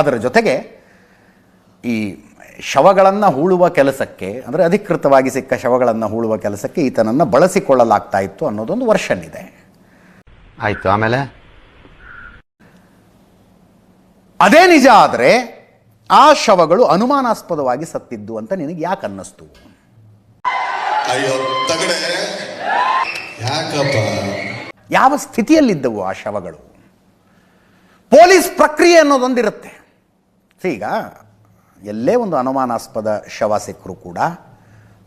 ಅದರ ಜೊತೆಗೆ ಈ ಶವಗಳನ್ನು ಹೂಳುವ ಕೆಲಸಕ್ಕೆ, ಅಂದರೆ ಅಧಿಕೃತವಾಗಿ ಸಿಕ್ಕ ಶವಗಳನ್ನು ಹೂಳುವ ಕೆಲಸಕ್ಕೆ ಈತನನ್ನು ಬಳಸಿಕೊಳ್ಳಲಾಗ್ತಾ ಇತ್ತು ಅನ್ನೋದೊಂದು ವರ್ಷನ್ ಇದೆ. ಆಯಿತು, ಆಮೇಲೆ ಅದೇ ನಿಜ ಆದರೆ ಆ ಶವಗಳು ಅನುಮಾನಾಸ್ಪದವಾಗಿ ಸತ್ತಿದ್ದು ಅಂತ ನಿನಗೆ ಯಾಕೆ ಅನ್ನಿಸ್ತು? ಅಯ್ಯೋ ತಗಡೆ, ಯಾಕಪ್ಪ? ಯಾವ ಸ್ಥಿತಿಯಲ್ಲಿದ್ದವು ಆ ಶವಗಳು? ಪೊಲೀಸ್ ಪ್ರಕ್ರಿಯೆ ಅನ್ನೋದೊಂದಿರುತ್ತೆ. ಈಗ ಎಲ್ಲೇ ಒಂದು ಅನುಮಾನಾಸ್ಪದ ಶವ ಸಿಕ್ಕರೂ ಕೂಡ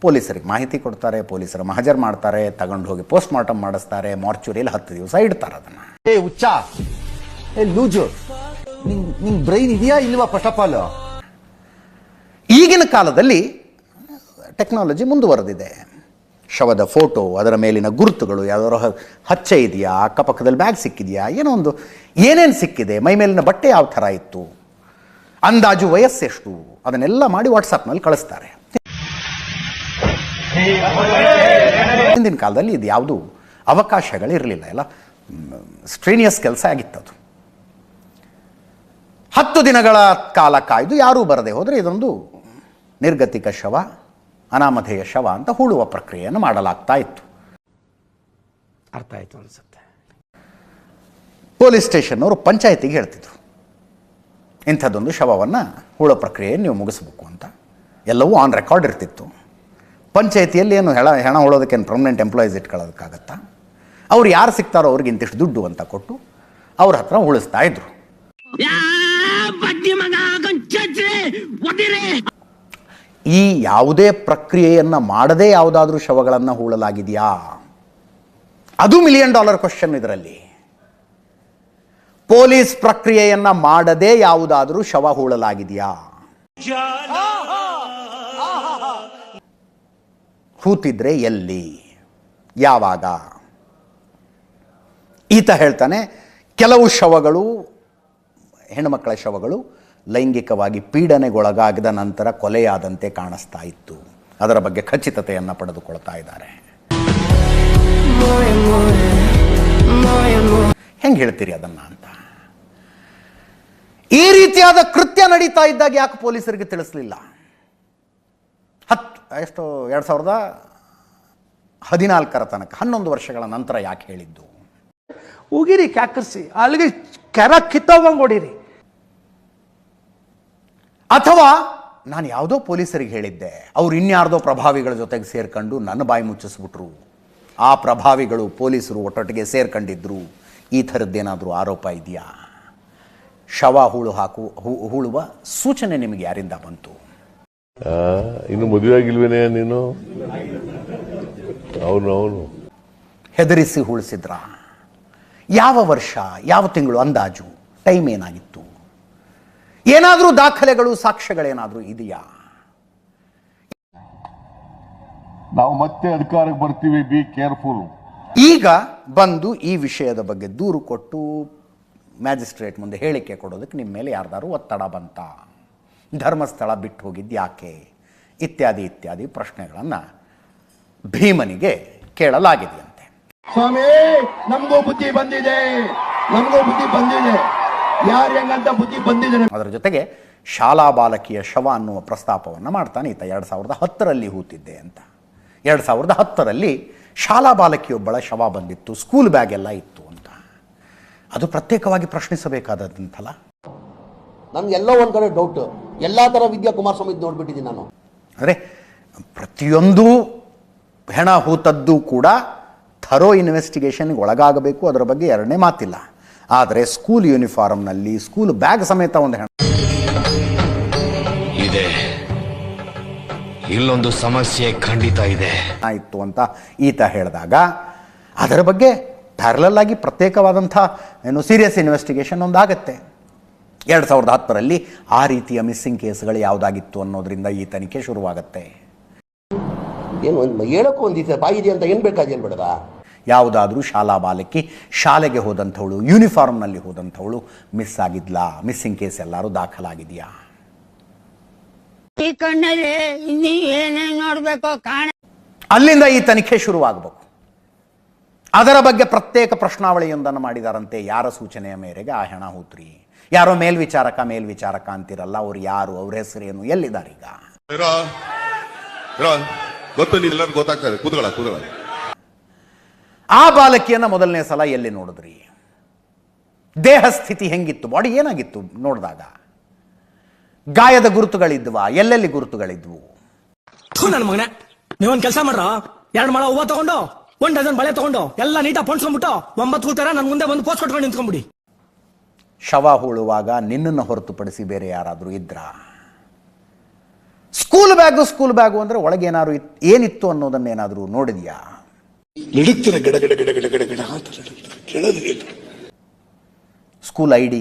ಪೊಲೀಸರಿಗೆ ಮಾಹಿತಿ ಕೊಡ್ತಾರೆ, ಪೊಲೀಸರು ಮಹಜರ್ ಮಾಡ್ತಾರೆ, ತಗೊಂಡು ಹೋಗಿ ಪೋಸ್ಟ್ ಮಾರ್ಟಮ್ ಮಾಡಿಸ್ತಾರೆ, ಮಾರ್ಚುರಿಯಲ್ಲಿ 10 ದಿವಸ ಇಡ್ತಾರೆ ಅದನ್ನು. ಹುಚ್ಚ, ಲೂಜು, ನಿಂಗೆ ಬ್ರೈನ್ ಇದೆಯಾ ಇಲ್ವಾ? ಫಸ್ಟ್ ಆಫ್ ಆಲ್ ಈಗಿನ ಕಾಲದಲ್ಲಿ ಟೆಕ್ನಾಲಜಿ ಮುಂದುವರೆದಿದೆ. ಶವದ ಫೋಟೋ, ಅದರ ಮೇಲಿನ ಗುರುತುಗಳು, ಯಾವ್ದಾದ್ರು ಹಚ್ಚೆ ಇದೆಯಾ, ಅಕ್ಕಪಕ್ಕದಲ್ಲಿ ಬ್ಯಾಗ್ ಸಿಕ್ಕಿದೆಯಾ, ಏನೋ ಒಂದು ಏನೇನು ಸಿಕ್ಕಿದೆ, ಮೈ ಮೇಲಿನ ಬಟ್ಟೆ ಯಾವ ಥರ ಇತ್ತು, ಅಂದಾಜು ವಯಸ್ಸೆಷ್ಟು, ಅದನ್ನೆಲ್ಲ ಮಾಡಿ ವಾಟ್ಸಪ್ನಲ್ಲಿ ಕಳಿಸ್ತಾರೆ. ಹಿಂದಿನ ಕಾಲದಲ್ಲಿ ಇದು ಯಾವುದು ಅವಕಾಶಗಳಿರಲಿಲ್ಲ, ಎಲ್ಲ ಸ್ಟ್ರೇನಿಯಸ್ ಕೆಲಸ ಆಗಿತ್ತದು. 10 ದಿನಗಳ ಕಾಲ ಕಾಯ್ದು ಯಾರೂ ಬರದೆ ಹೋದರೆ ಇದೊಂದು ನಿರ್ಗತಿಕ ಶವ, ಅನಾಮಧೇಯ ಶವ ಅಂತ ಹೂಳುವ ಪ್ರಕ್ರಿಯೆಯನ್ನು ಮಾಡಲಾಗ್ತಾ ಇತ್ತು. ಅರ್ಥ ಆಯ್ತು ಅನ್ಸುತ್ತೆ. ಪೊಲೀಸ್ ಸ್ಟೇಷನ್ನವರು ಪಂಚಾಯತಿಗೆ ಹೇಳ್ತಿದ್ರು, ಇಂಥದ್ದೊಂದು ಶವವನ್ನು ಹೂಳೋ ಪ್ರಕ್ರಿಯೆ ನೀವು ಮುಗಿಸ್ಬೇಕು ಅಂತ. ಎಲ್ಲವೂ ಆನ್ ರೆಕಾರ್ಡ್ ಇರ್ತಿತ್ತು. ಪಂಚಾಯತಿಯಲ್ಲಿ ಏನು ಹೆಣ ಹೂಳೋದಕ್ಕೇನು ಪರ್ಮನೆಂಟ್ ಎಂಪ್ಲಾಯೀಸ್ ಇಟ್ಕೊಳ್ಳೋದಕ್ಕಾಗತ್ತಾ? ಅವ್ರು ಯಾರು ಸಿಗ್ತಾರೋ ಅವ್ರಿಗೆ ಇಂತಿಷ್ಟು ದುಡ್ಡು ಅಂತ ಕೊಟ್ಟು ಅವ್ರ ಹತ್ರ ಉಳಿಸ್ತಾ ಇದ್ರು. ಈ ಯಾವುದೇ ಪ್ರಕ್ರಿಯೆಯನ್ನು ಮಾಡದೇ ಯಾವುದಾದ್ರೂ ಶವಗಳನ್ನು ಹೂಳಲಾಗಿದೆಯಾ? ಅದು $1 ಮಿಲಿಯನ್ ಕ್ವಶನ್. ಇದರಲ್ಲಿ ಪೊಲೀಸ್ ಪ್ರಕ್ರಿಯೆಯನ್ನು ಮಾಡದೇ ಯಾವುದಾದ್ರೂ ಶವ ಹೂಳಲಾಗಿದೆಯಾ? ಹೂತಿದ್ರೆ ಎಲ್ಲಿ, ಯಾವಾಗ? ಈತ ಹೇಳ್ತಾನೆ, ಕೆಲವು ಶವಗಳು, ಹೆಣ್ಣುಮಕ್ಕಳ ಶವಗಳು ಲೈಂಗಿಕವಾಗಿ ಪೀಡನೆಗೊಳಗಾಗದ ನಂತರ ಕೊಲೆಯಾದಂತೆ ಕಾಣಿಸ್ತಾ ಇತ್ತು. ಅದರ ಬಗ್ಗೆ ಖಚಿತತೆಯನ್ನು ಪಡೆದುಕೊಳ್ತಾ ಇದ್ದಾರೆ. ಹೆಂಗೆ ಹೇಳ್ತೀರಿ ಅದನ್ನು ಅಂತ? ಈ ರೀತಿಯಾದ ಕೃತ್ಯ ನಡೀತಾ ಇದ್ದಾಗ ಯಾಕೆ ಪೊಲೀಸರಿಗೆ ತಿಳಿಸಲಿಲ್ಲ? 2014 ತನಕ 11 ವರ್ಷಗಳ ನಂತರ ಯಾಕೆ ಹೇಳಿದ್ದು? ಹೋಗಿರಿ ಕ್ಯಾಕರ್ಸಿ, ಅಲ್ಲಿಗೆ ಕೆರ ಕಿತ್ತೋಗಂಗೆ ಹೊಡೀರಿ. ಅಥವಾ ನಾನು ಯಾವುದೋ ಪೊಲೀಸರಿಗೆ ಹೇಳಿದ್ದೆ, ಅವ್ರು ಇನ್ಯಾರ್ದೋ ಪ್ರಭಾವಿಗಳ ಜೊತೆಗೆ ಸೇರ್ಕೊಂಡು ನನ್ನ ಬಾಯಿ ಮುಚ್ಚಿಸ್ಬಿಟ್ರು, ಆ ಪ್ರಭಾವಿಗಳು ಪೊಲೀಸರು ಒಟ್ಟೊಟ್ಟಿಗೆ ಸೇರ್ಕೊಂಡಿದ್ರು, ಈ ಥರದ್ದೇನಾದರೂ ಆರೋಪ ಇದೆಯಾ? ಶವ ಹೂಳುವ ಸೂಚನೆ ನಿಮಗೆ ಯಾರಿಂದ ಬಂತು? ಇನ್ನು ಮದುವೆ ಆಗಿಲ್ವೇನೆ ನೀನು? ಅವನು ಹೆದರಿಸಿ ಹೂಳಿಸಿದ್ರ? ಯಾವ ವರ್ಷ, ಯಾವ ತಿಂಗಳು, ಅಂದಾಜು ಟೈಮ್ ಏನಾಗಿತ್ತು? ಏನಾದರೂ ದಾಖಲೆಗಳು, ಸಾಕ್ಷ್ಯಗಳೇನಾದರೂ ಇದೆಯಾ? ನಾವು ಮತ್ತೆ ಅಧಿಕಾರಕ್ಕೆ ಬರ್ತೀವಿ, ಬಿ ಕೇರ್ಫುಲ್. ಈಗ ಬಂದು ಈ ವಿಷಯದ ಬಗ್ಗೆ ದೂರು ಕೊಟ್ಟು ಮ್ಯಾಜಿಸ್ಟ್ರೇಟ್ ಮುಂದೆ ಹೇಳಿಕೆ ಕೊಡೋದಕ್ಕೆ ನಿಮ್ಮ ಮೇಲೆ ಯಾರ್ದಾರು ಒತ್ತಡ ಬಂತ? ಧರ್ಮಸ್ಥಳ ಬಿಟ್ಟು ಹೋಗಿದ್ದು ಯಾಕೆ? ಇತ್ಯಾದಿ ಇತ್ಯಾದಿ ಪ್ರಶ್ನೆಗಳನ್ನು ಭೀಮನಿಗೆ ಕೇಳಲಾಗಿದೆಯಂತೆ. ಸ್ವಾಮಿ, ನಮಗೂ ಬುದ್ಧಿ ಬಂದಿದೆ, ಯಾರು ಹೆಂಗಂತ ಬುದ್ಧಿ ಬಂದಿದೆ. ಅದರ ಜೊತೆಗೆ ಶಾಲಾ ಬಾಲಕಿಯ ಶವ ಅನ್ನುವ ಪ್ರಸ್ತಾಪವನ್ನು ಮಾಡ್ತಾನೆ ಈತ. 2010ರಲ್ಲಿ ಹೂತಿದ್ದೆ ಅಂತ. 2010ರಲ್ಲಿ ಶಾಲಾ ಬಾಲಕಿಯೊಬ್ಬಳ ಶವ ಬಂದಿತ್ತು, ಸ್ಕೂಲ್ ಬ್ಯಾಗ್ ಎಲ್ಲ ಇತ್ತು ಅಂತ. ಅದು ಪ್ರತ್ಯೇಕವಾಗಿ ಪ್ರಶ್ನಿಸಬೇಕಾದಂತಲ್ಲ. ನನ್ಗೆಲ್ಲೋ ಒಂದ್ ಕಡೆ ಡೌಟ್, ಎಲ್ಲಾ ತರ ವಿದ್ಯಾ ಕುಮಾರಸ್ವಾಮಿ ನೋಡ್ಬಿಟ್ಟಿದ್ದೀನಿ ನಾನು. ಅಂದರೆ ಪ್ರತಿಯೊಂದು ಹೆಣ ಹೂತದ್ದು ಕೂಡ ಥರೋ ಇನ್ವೆಸ್ಟಿಗೇಷನ್ಗೆ ಒಳಗಾಗಬೇಕು, ಅದರ ಬಗ್ಗೆ ಎರಡನೇ ಮಾತಿಲ್ಲ. ಆದರೆ ಸ್ಕೂಲ್ ಯೂನಿಫಾರ್ಮ್ನಲ್ಲಿ, ಸ್ಕೂಲ್ ಬ್ಯಾಗ್ ಸಮೇತ ಒಂದು ಹೆಣ ಇದೆ, ಇಲ್ಲೊಂದು ಸಮಸ್ಯೆ ಖಂಡಿತ ಇದೆ ಆಯಿತು ಅಂತ ಈತ ಹೇಳಿದಾಗ ಅದರ ಬಗ್ಗೆ ಪ್ಯಾರಲಲ್ ಆಗಿ ಪ್ರತ್ಯೇಕವಾದಂಥ ಸೀರಿಯಸ್ ಇನ್ವೆಸ್ಟಿಗೇಷನ್ ಒಂದಾಗತ್ತೆ. 2010ರಲ್ಲಿ ಆ ರೀತಿಯ ಮಿಸ್ಸಿಂಗ್ ಕೇಸ್ಗಳು ಯಾವುದಾಗಿತ್ತು ಅನ್ನೋದ್ರಿಂದ ಈ ತನಿಖೆ ಶುರುವಾಗತ್ತೆ. ಏನು ಹೇಳಕ್ಕೂ ಒಂದಿದೆ ಬಾಯಿ ಇದೆ ಅಂತ ಏನು ಬೇಕಾದೇನು ಬೇಡದ? ಯಾವುದಾದ್ರೂ ಶಾಲಾ ಬಾಲಕಿ ಶಾಲೆಗೆ ಹೋದಂಥವಳು, ಯೂನಿಫಾರ್ಮ್ನಲ್ಲಿ ಹೋದಂಥವಳು ಮಿಸ್ ಆಗಿದ್ಲಾ? ಮಿಸ್ಸಿಂಗ್ ಕೇಸ್ ಎಲ್ಲರೂ ದಾಖಲಾಗಿದೆಯಾ? ಅಲ್ಲಿಂದ ಈ ತನಿಖೆ ಶುರುವಾಗಬೇಕು. ಅದರ ಬಗ್ಗೆ ಪ್ರತ್ಯೇಕ ಪ್ರಶ್ನಾವಳಿಯೊಂದನ್ನು ಮಾಡಿದಾರಂತೆ. ಯಾರ ಸೂಚನೆಯ ಮೇರೆಗೆ ಆ ಹೆಣ ಹೂತ್ರಿ? ಯಾರೋ ಮೇಲ್ವಿಚಾರಕ ಅಂತಿರಲ್ಲ, ಅವ್ರು ಯಾರು, ಅವ್ರ ಹೆಸರೇನು, ಎಲ್ಲಿದ್ದಾರೀಗ? ಗೊತ್ತು, ನೀವೆಲ್ಲರೂ ಗೊತ್ತಾಗ್ತದೆ. ಕೂತ್ಕೊಳ್ಳ. ಆ ಬಾಲಕಿಯನ್ನ ಮೊದಲನೇ ಸಲ ಎಲ್ಲಿ ನೋಡಿದ್ರಿ? ದೇಹ ಸ್ಥಿತಿ ಹೆಂಗಿತ್ತು? ಬಾಡಿ ಏನಾಗಿತ್ತು ನೋಡಿದಾಗ? ಗಾಯದ ಗುರುತುಗಳಿದ್ವಾ? ಎಲ್ಲೆಲ್ಲಿ ಗುರುತುಗಳಿದ್ವು? ನನ್ನ ಮಗನೇ, ನೀವೊಂದ್ ಕೆಲಸ ಮಾಡ್ರ, 2 ಮೊಳ ಹೂವ ತಗೊಂಡು 1 ಡಜನ್ ಬಳೆ ತಗೊಂಡು ಎಲ್ಲ ನೀಟಾಗಿ ಪೊಣ್ಸ್ಕೊಂಡ್ಬಿಟ್ಟು 9 ಕೂತಾರ ನನ್ ಮುಂದೆ ಬಂದು ಪೋಸ್ಟ್ ಕೊಟ್ಕೊಂಡು ನಿಂತ್ಕೊಂಡ್ಬಿಡಿ. ಶವ ಹೂಳುವಾಗ ನಿನ್ನನ್ನು ಹೊರತುಪಡಿಸಿ ಬೇರೆ ಯಾರಾದರೂ ಇದ್ರ? ಸ್ಕೂಲ್ ಬ್ಯಾಗು ಅಂದ್ರೆ ಒಳಗೆ ಏನಾದ್ರು ಏನಿತ್ತು ಅನ್ನೋದನ್ನೇನಾದ್ರೂ ನೋಡಿದ್ಯಾ? ಸ್ಕೂಲ್ ID,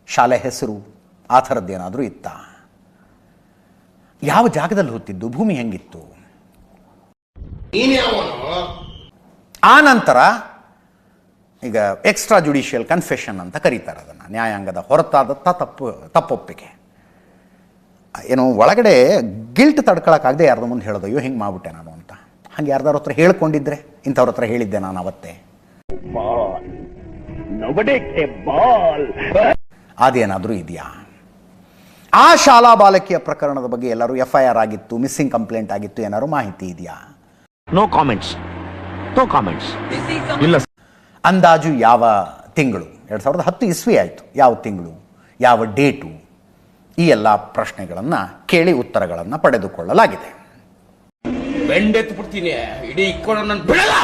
ಶಾಲೆ ಹೆಸರು, ಆ ಥರದ್ದೇನಾದರೂ ಇತ್ತ? ಯಾವ ಜಾಗದಲ್ಲಿ ಹೊತ್ತಿದ್ದು? ಭೂಮಿ ಹೆಂಗಿತ್ತು? ಆ ನಂತರ ಈಗ ಎಕ್ಸ್ಟ್ರಾ ಜುಡಿಷಿಯಲ್ ಕನ್ಫೆಷನ್ ಅಂತ ಕರೀತಾರೆ ಅದನ್ನು, ನ್ಯಾಯಾಂಗದ ಹೊರತಾದ ತಪ್ಪೊಪ್ಪಿಗೆ. ಏನು ಒಳಗಡೆ ಗಿಲ್ಟ್ ತಡ್ಕೊಳಕ್ಕಾಗದೆ ಯಾರ್ದು ಮುಂದೆ ಹೇಳೋದು, ಅಯ್ಯೋ ಹಿಂಗೆ ಮಾಡ್ಬಿಟ್ಟೆ ನಾನು ಅಂತ. ಹಂಗೆ ಯಾರ್ದಾರ ಹತ್ರ ಹೇಳ್ಕೊಂಡಿದ್ರೆ, ಇಂಥವ್ರ ಹತ್ರ ಹೇಳಿದ್ದೆ ನಾನು ಅವತ್ತೇ, ಅದೇನಾದರೂ ಇದೆಯಾ? ಆ ಶಾಲಾ ಬಾಲಕಿಯ ಪ್ರಕರಣದ ಬಗ್ಗೆ ಎಲ್ಲರೂ FIR ಆಗಿತ್ತು, ಮಿಸ್ಸಿಂಗ್ ಕಂಪ್ಲೇಂಟ್ ಆಗಿತ್ತು, ಏನಾದ್ರು ಮಾಹಿತಿ ಇದೆಯಾ? No comments. ಇಲ್ಲ. ಅಂದಾಜು ಯಾವ ತಿಂಗಳು? 2010 ಇಸ್ವಿ ಆಯಿತು. ಯಾವ ತಿಂಗಳು, ಯಾವ ಡೇಟು? ಈ ಎಲ್ಲ ಪ್ರಶ್ನೆಗಳನ್ನು ಕೇಳಿ ಉತ್ತರಗಳನ್ನು ಪಡೆದುಕೊಳ್ಳಲಾಗಿದೆ. ಬೆಂಡೆತ್ತು ಬಿಡ್ತೀನಿ, ಇಡೀ ಇಕ್ಕೊಂಡು ನನ್ನ ಬಿಡಲ್ಲ.